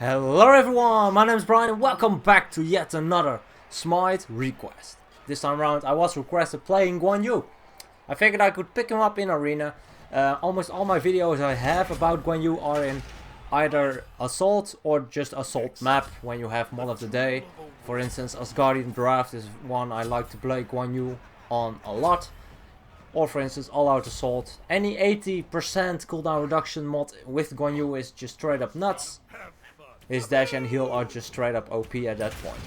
Hello everyone, my name is Brian and welcome back to yet another Smite request. This time around I was requested playing Guan. I figured I could pick him up in arena. Almost all my videos I have about Guan are in either assault or just assault map when you have mod of the day. For instance, Asgardian Draft is one I like to play Guan on a lot. Or for instance, all out assault. Any 80% cooldown reduction mod with Guan is just straight up nuts. His dash and heal are just straight up OP at that point.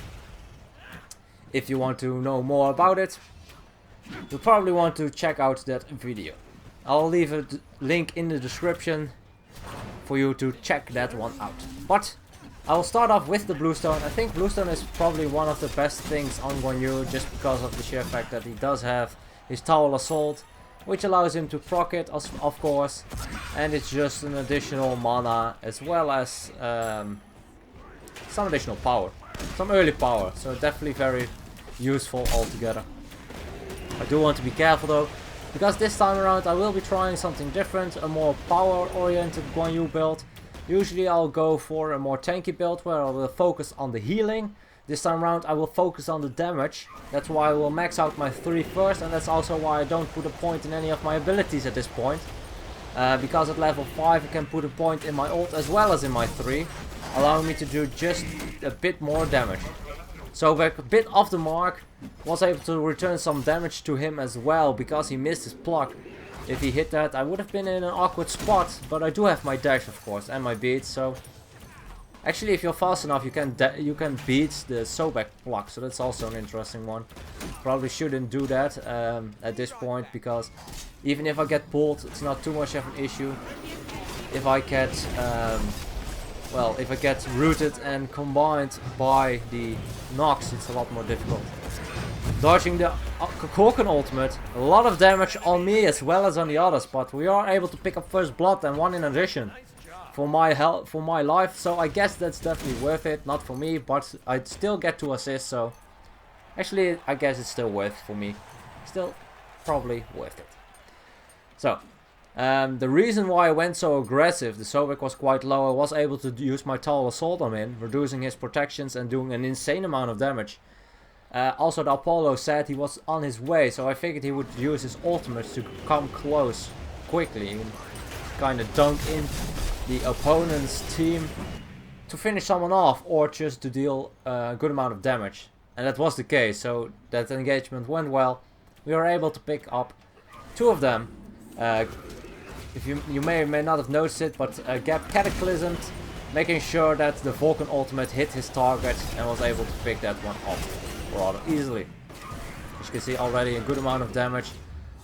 If you want to know more about it, you'll probably want to check out that video. I'll leave a link in the description for you to check that one out. But I will start off with the Bluestone. I think Bluestone is probably one of the best things on Guan just because of the sheer fact that he does have his Towel Assault, which allows him to proc it, of course, and it's just an additional mana as well as some additional power, some early power, so definitely very useful altogether. I do want to be careful though, because this time around I will be trying something different, a more power oriented Guan build. Usually I'll go for a more tanky build where I will focus on the healing. This time around I will focus on the damage. That's why I will max out my 3 first, and that's also why I don't put a point in any of my abilities at this point. Because at level 5 I can put a point in my ult as well as in my 3, allowing me to do just a bit more damage. So back a bit off the mark, was able to return some damage to him as well because he missed his pluck. If he hit that I would have been in an awkward spot, but I do have my dash of course and my beat, so actually if you're fast enough you can beat the Sobek block, so that's also an interesting one. Probably shouldn't do that at this point, because even if I get pulled it's not too much of an issue. If I get if I get rooted and combined by the Nox, it's a lot more difficult. Dodging the Korken ultimate, a lot of damage on me as well as on the others, but we are able to pick up first blood and one in addition for my health, for my life, so I guess that's definitely worth it. Not for me, but I still get to assist, so actually I guess it's still worth it for me. Still probably worth it. So the reason why I went so aggressive, the Sobek was quite low, I was able to use my Towel Assault on him, reducing his protections and doing an insane amount of damage. Also the Apollo said he was on his way, so I figured he would use his ultimates to come close quickly and kind of dunk in the opponent's team to finish someone off or just to deal a good amount of damage. And that was the case, so that engagement went well. We were able to pick up 2 of them. If you may or may not have noticed it, but Gap Cataclysmed, making sure that the Vulcan ultimate hit his target and was able to pick that one off rather easily. As you can see, already a good amount of damage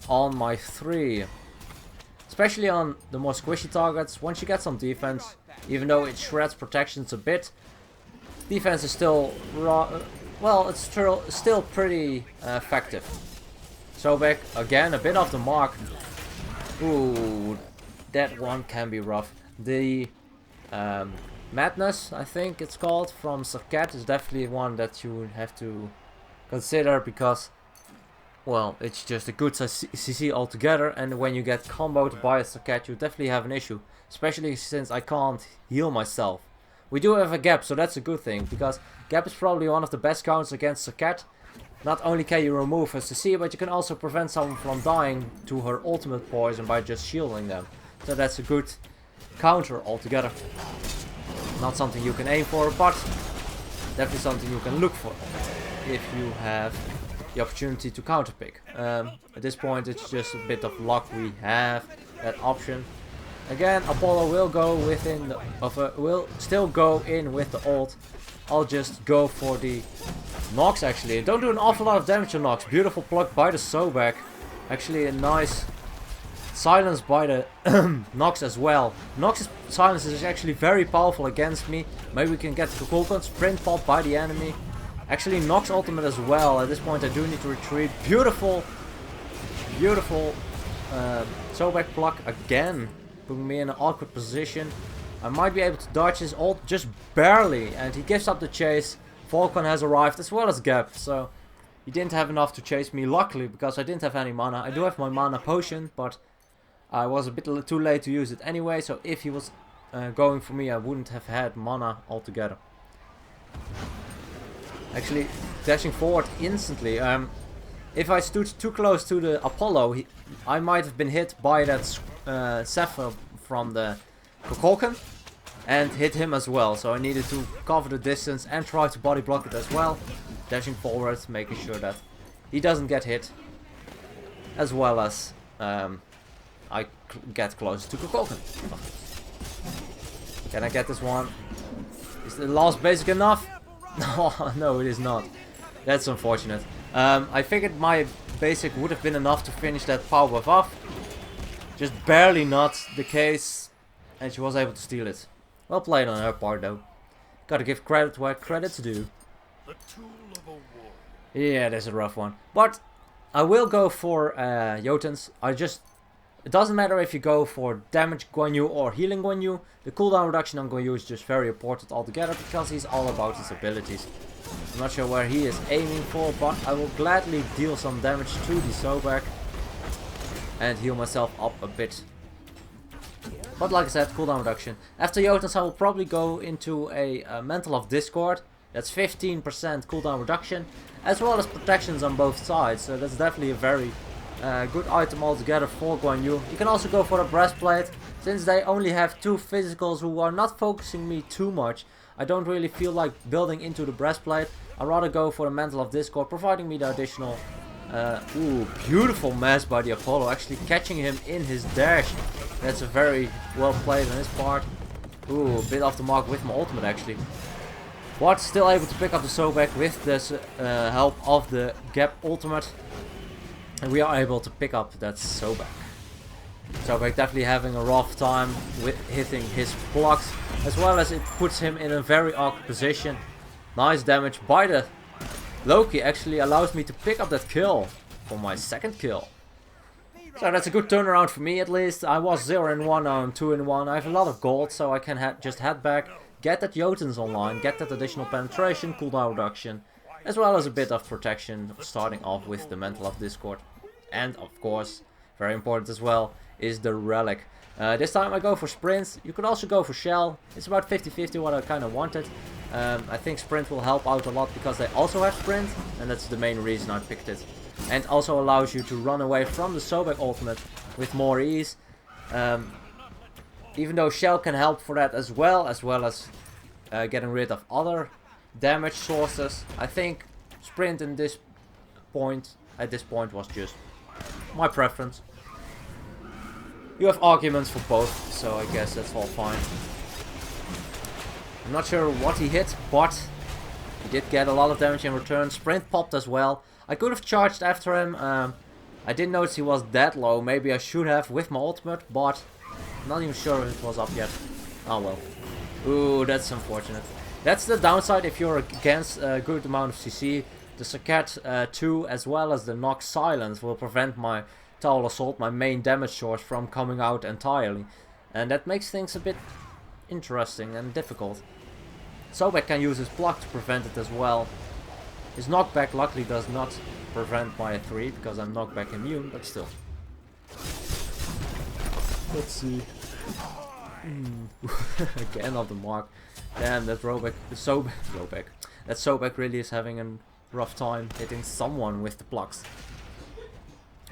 on my 3. Especially on the more squishy targets, once you get some defense, even though it shreds protections a bit, defense is still it's still pretty effective. Sobek, again, a bit off the mark. Ooh, that one can be rough. The Madness, I think it's called, from Saket is definitely one that you have to consider, because, well, it's just a good CC altogether, and when you get comboed by a Saket you definitely have an issue, especially since I can't heal myself. We do have a Gap, so that's a good thing, because Gap is probably one of the best counters against Saket. Not only can you remove her CC, but you can also prevent someone from dying to her ultimate poison by just shielding them. So that's a good counter altogether. Not something you can aim for, but definitely something you can look for if you have the opportunity to counterpick. At this point it's just a bit of luck we have that option. Again, Apollo will go within will still go in with the ult. I'll just go for the Nox actually. Don't do an awful lot of damage to Nox. Beautiful pluck by the Sobek. Actually a nice silence by the Nox as well. Nox's silence is actually very powerful against me. Maybe we can get the Golden Sprint pop by the enemy. Actually Nox ultimate as well. At this point I do need to retreat. Beautiful Sobek pluck again, putting me in an awkward position. I might be able to dodge his ult just barely, and he gives up the chase. Vulcan has arrived as well as Gap, so he didn't have enough to chase me, luckily, because I didn't have any mana. I do have my mana potion, but I was a bit too late to use it anyway, so if he was going for me, I wouldn't have had mana altogether. Actually, dashing forward instantly. If I stood too close to the Apollo, I might have been hit by that Zephyr from the Kukulkan and hit him as well. So I needed to cover the distance and try to body block it as well. Dashing forward, making sure that he doesn't get hit, as well as I get close to Kukulkan. Can I get this one? Is the last basic enough? No, it is not. That's unfortunate. I figured my basic would have been enough to finish that power buff off. Just barely not the case. And she was able to steal it. Well played on her part though. Gotta give credit where credit's due. Yeah, that's a rough one. But I will go for Jotuns. It doesn't matter if you go for damage Guan Yu or healing Guan Yu. The cooldown reduction on Guan Yu is just very important altogether because he's all about his abilities. I'm not sure where he is aiming for, but I will gladly deal some damage to the Sobek and heal myself up a bit. But like I said, cooldown reduction. After Jotuns I will probably go into a Mantle of Discord. That's 15% cooldown reduction, as well as protections on both sides. So that's definitely a very good item altogether for Guan Yu. You can also go for the breastplate, since they only have 2 physicals who are not focusing me too much. I don't really feel like building into the breastplate. I'd rather go for the Mantle of Discord, providing me the additional... ooh, beautiful mess by the Apollo, actually catching him in his dash. That's a very well played on his part. Ooh, a bit off the mark with my ultimate actually. But still able to pick up the Sobek with the help of the Gap ultimate. And we are able to pick up that Sobek. Sobek definitely having a rough time with hitting his blocks, as well as it puts him in a very awkward position. Nice damage by the Loki, actually allows me to pick up that kill for my second kill. So that's a good turnaround for me at least. I was 0-1, now I'm 2-1. I have a lot of gold, so I can just head back, get that Jotuns online, get that additional penetration, cooldown reduction, as well as a bit of protection, starting off with the Mantle of Discord. And of course, very important as well, is the Relic. This time I go for Sprint. You could also go for Shell. It's about 50-50 what I kind of wanted. I think Sprint will help out a lot because they also have Sprint, and that's the main reason I picked it. And also allows you to run away from the Sobek ultimate with more ease. Even though Shell can help for that as well as getting rid of other damage sources. I think Sprint at this point was just my preference. You have arguments for both, so I guess that's all fine. I'm not sure what he hit, but he did get a lot of damage in return. Sprint popped as well. I could have charged after him. I didn't notice he was that low. Maybe I should have with my ultimate, but I'm not even sure if it was up yet. Oh well. Ooh, that's unfortunate. That's the downside if you're against a good amount of CC. The Saket 2 as well as the Nox Silence will prevent my Tower Assault, my main damage source, from coming out entirely. And that makes things a bit interesting and difficult. Sobek can use his block to prevent it as well. His knockback luckily does not prevent my 3 because I'm knockback immune, but still. Let's see. Again off the mark. Damn, that that Sobek really is having a rough time hitting someone with the blocks.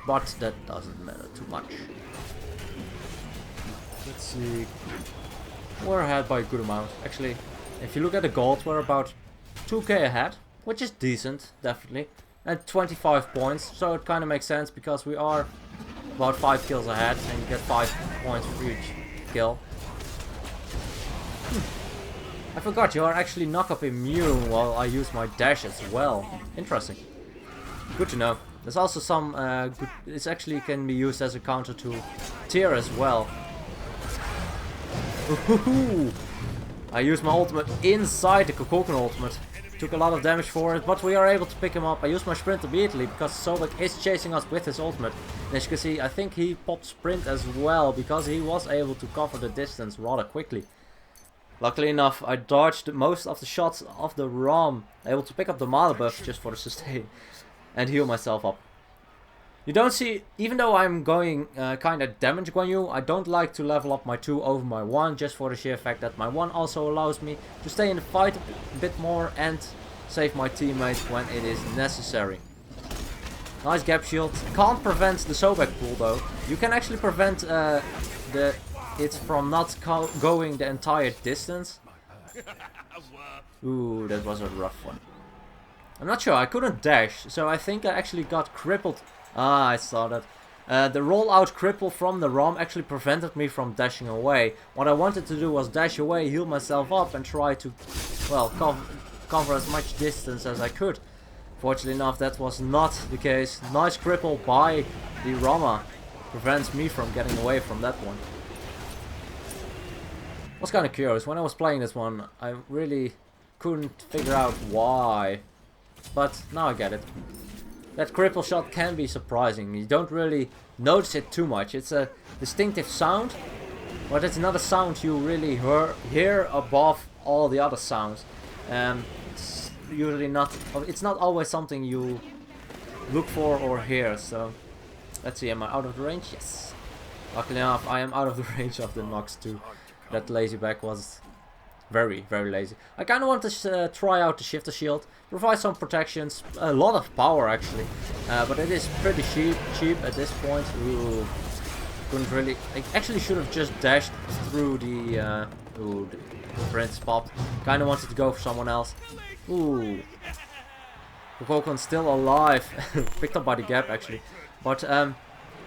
But that doesn't matter too much. Let's see. We're ahead by a good amount. Actually, if you look at the gold, we're about 2k ahead, which is decent, definitely. And 25 points, so it kind of makes sense because we are about 5 kills ahead and you get 5 points for each kill. I forgot, you are actually knock-up immune while I use my dash as well. Interesting. Good to know. There's also some good... It actually can be used as a counter to tier as well. I used my ultimate inside the Kukulkan ultimate. Took a lot of damage for it, but we are able to pick him up. I used my sprint immediately because Sobek is chasing us with his ultimate. And as you can see, I think he popped sprint as well because he was able to cover the distance rather quickly. Luckily enough, I dodged most of the shots of the ROM, able to pick up the mana buff just for the sustain and heal myself up. You don't see, even though I'm going kind of damage Guan Yu, I don't like to level up my 2 over my 1, just for the sheer fact that my 1 also allows me to stay in the fight a bit more and save my teammates when it is necessary. Nice gap shield. Can't prevent the Sobek pull though. You can actually prevent it from not going the entire distance. Ooh, that was a rough one. I'm not sure, I couldn't dash, so I think I actually got crippled. Ah, I saw that. The rollout cripple from the ROM actually prevented me from dashing away. What I wanted to do was dash away, heal myself up and try to, well, cover as much distance as I could. Fortunately enough, that was not the case. Nice cripple by the Rama. Prevents me from getting away from that one. I was kind of curious. When I was playing this one, I really couldn't figure out why. But now I get it. That cripple shot can be surprising. You don't really notice it too much. It's a distinctive sound, but it's not a sound you really hear above all the other sounds. It's usually not. It's not always something you look for or hear. So let's see. Am I out of the range? Yes. Luckily enough, I am out of the range of the Nox too. That lazy back was very, very lazy. I kind of want to try out the shifter shield, provide some protections, a lot of power actually, but it is pretty cheap at this point. Ooh, couldn't really. I actually should have just dashed through the. Ooh, the prince popped. Kind of wanted to go for someone else. Ooh, the Pokemon still alive, picked up by the gap actually, but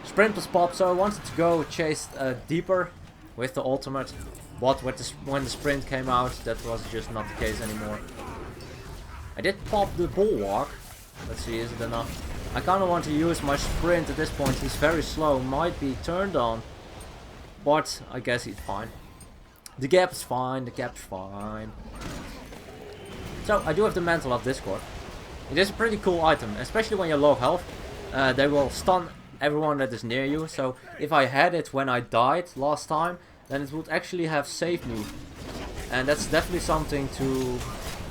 sprint was popped, so I wanted to go chase deeper with the ultimate. But when the sprint came out, that was just not the case anymore. I did pop the bulwark. Let's see, is it enough? I kind of want to use my sprint at this point. He's very slow, might be turned on, but I guess he's fine. The gap's fine, the gap's fine. So I do have the Mantle of Discord. It is a pretty cool item, especially when you're low health. They will stun everyone that is near you. So if I had it when I died last time, then it would actually have saved me. And that's definitely something to...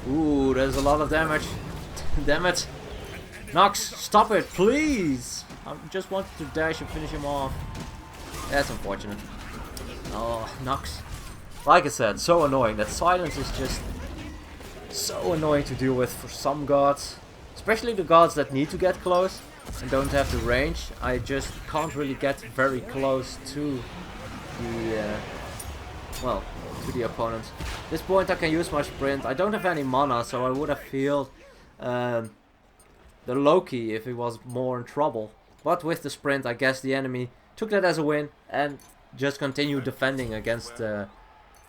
Ooh, there's a lot of damage. Damn it. Nox, stop it, please! I just wanted to dash and finish him off. That's unfortunate. Oh, Nox. Like I said, so annoying. That silence is just so annoying to deal with for some gods. Especially the gods that need to get close and don't have the range. I just can't really get very close to the well, to the opponent. At this point I can use my sprint. I don't have any mana, so I would have healed the Loki if he was more in trouble. But with the sprint, I guess the enemy took that as a win and just continued defending against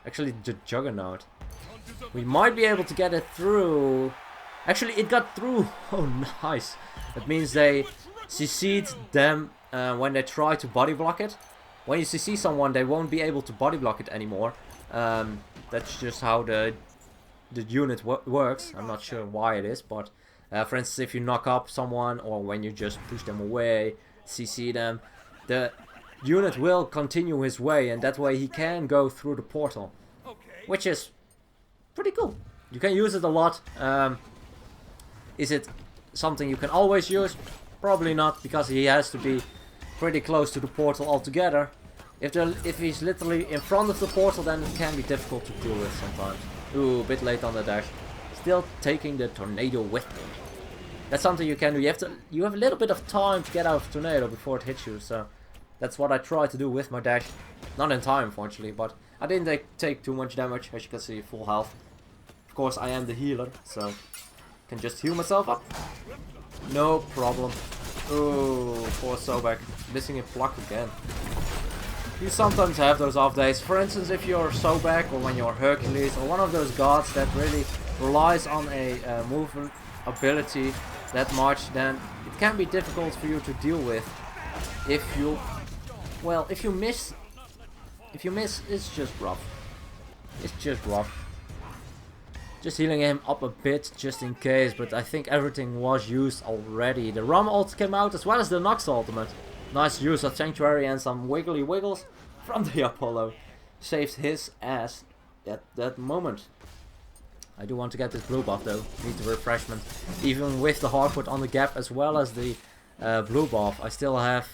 actually the Juggernaut. We might be able to get it through. Actually, it got through. Oh, nice. That means they CC'd them when they try to body block it. When you CC someone, they won't be able to body block it anymore. That's just how the unit works. I'm not sure why it is, but for instance, if you knock up someone or when you just push them away, CC them, the unit will continue his way, and that way he can go through the portal, which is pretty cool. You can use it a lot. Is it something you can always use? Probably not, because he has to be pretty close to the portal altogether. If he's literally in front of the portal, then it can be difficult to deal with sometimes. Ooh, a bit late on the dash. Still taking the tornado with me. That's something you can do. You have a little bit of time to get out of tornado before it hits you, so that's what I try to do with my dash. Not in time, unfortunately, but I didn't take too much damage. As you can see, full health. Of course, I am the healer, so can just heal myself up. No problem. Ooh, poor Sobek. Missing a pluck again. You sometimes have those off days. For instance, if you're Sobek or when you're Hercules or one of those gods that really relies on a movement ability that much, then it can be difficult for you to deal with. If you miss, it's just rough. It's just rough. Just healing him up a bit just in case, but I think everything was used already. The Ram ult came out as well as the Nox ultimate. Nice use of Sanctuary and some wiggly wiggles from the Apollo. Saved his ass at that moment. I do want to get this blue buff though. Need the refreshment. Even with the hardwood on the gap as well as the blue buff, I still have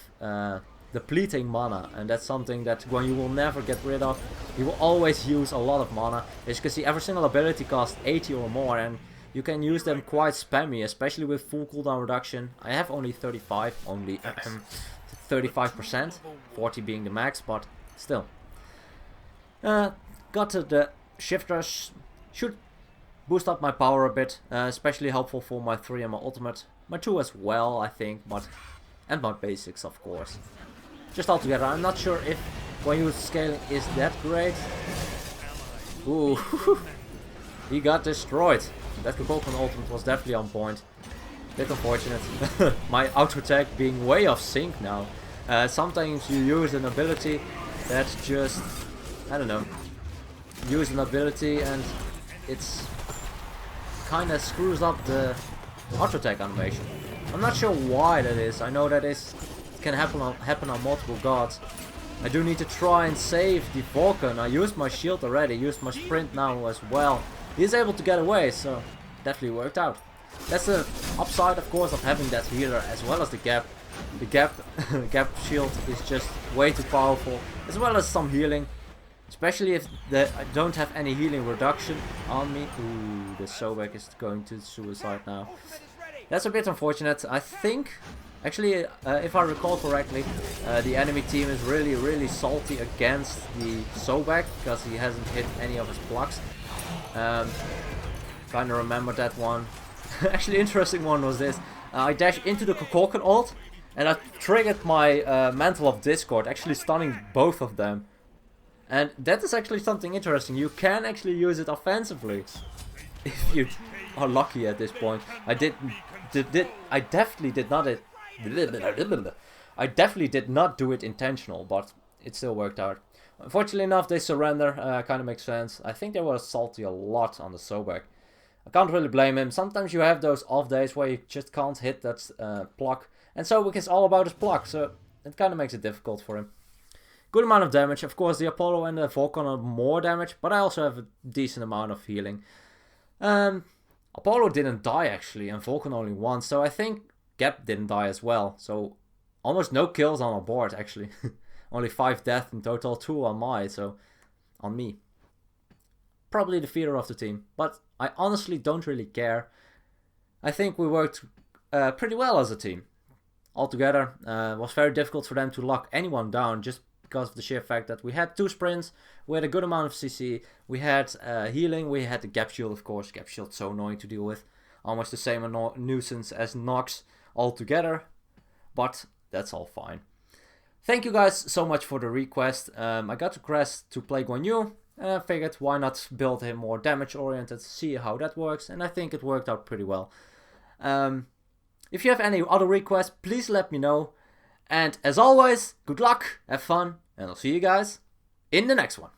depleting mana, and that's something that Guan Yu will never get rid of. He will always use a lot of mana. As you can see, every single ability costs 80 or more, and you can use them quite spammy, especially with full cooldown reduction. I have only 35, only 35%, 40 being the max, but still. Got the shifters, should boost up my power a bit, especially helpful for my 3 and my ultimate. My 2 as well, I think, and my basics, of course. Just altogether, I'm not sure if Guan Yu's scaling is that great. Ooh, he got destroyed. That Kokon ultimate was definitely on point. Bit unfortunate. My auto attack being way off sync now. Sometimes you use an ability that just, I don't know, use an ability and it's kinda screws up the auto attack animation. I'm not sure why that is. I know that it can happen on multiple gods. I do need to try and save the Vulcan. I used my shield already, used my sprint now as well. He's able to get away, so definitely worked out. That's the upside, of course, of having that healer as well as the gap. The gap shield is just way too powerful, as well as some healing. Especially if I don't have any healing reduction on me. Ooh, the Sobek is going to suicide now. That's a bit unfortunate. I think, actually, if I recall correctly, the enemy team is really salty against the Sobek because he hasn't hit any of his blocks. Kinda remember that one. Actually, interesting one was this. I dashed into the Kokoken ult and I triggered my Mantle of Discord, actually stunning both of them. And that is actually something interesting. You can actually use it offensively if you are lucky at this point. I definitely did not do it intentional, but it still worked out. Unfortunately enough, they surrender. Kind of makes sense. I think they were salty a lot on the Sobek. I can't really blame him. Sometimes you have those off days where you just can't hit that block, and Sobek is all about his block, so it kind of makes it difficult for him. Good amount of damage. Of course, the Apollo and the Vulcan are more damage, but I also have a decent amount of healing. Apollo didn't die actually, and Vulcan only once, so I think Gap didn't die as well. So almost no kills on our board actually. Only 5 deaths in total, 2 on me. Probably the feeder of the team, but I honestly don't really care. I think we worked pretty well as a team. Altogether, it was very difficult for them to lock anyone down just because of the sheer fact that we had 2 sprints, we had a good amount of CC, we had healing, we had the Gap Shield, of course. Gap Shield so annoying to deal with. Almost the same nuisance as Nox altogether, but that's all fine. Thank you guys so much for the request. I got request to play Guan Yu, and I figured why not build him more damage oriented, see how that works, and I think it worked out pretty well. If you have any other requests, please let me know. And as always, good luck, have fun, and I'll see you guys in the next one.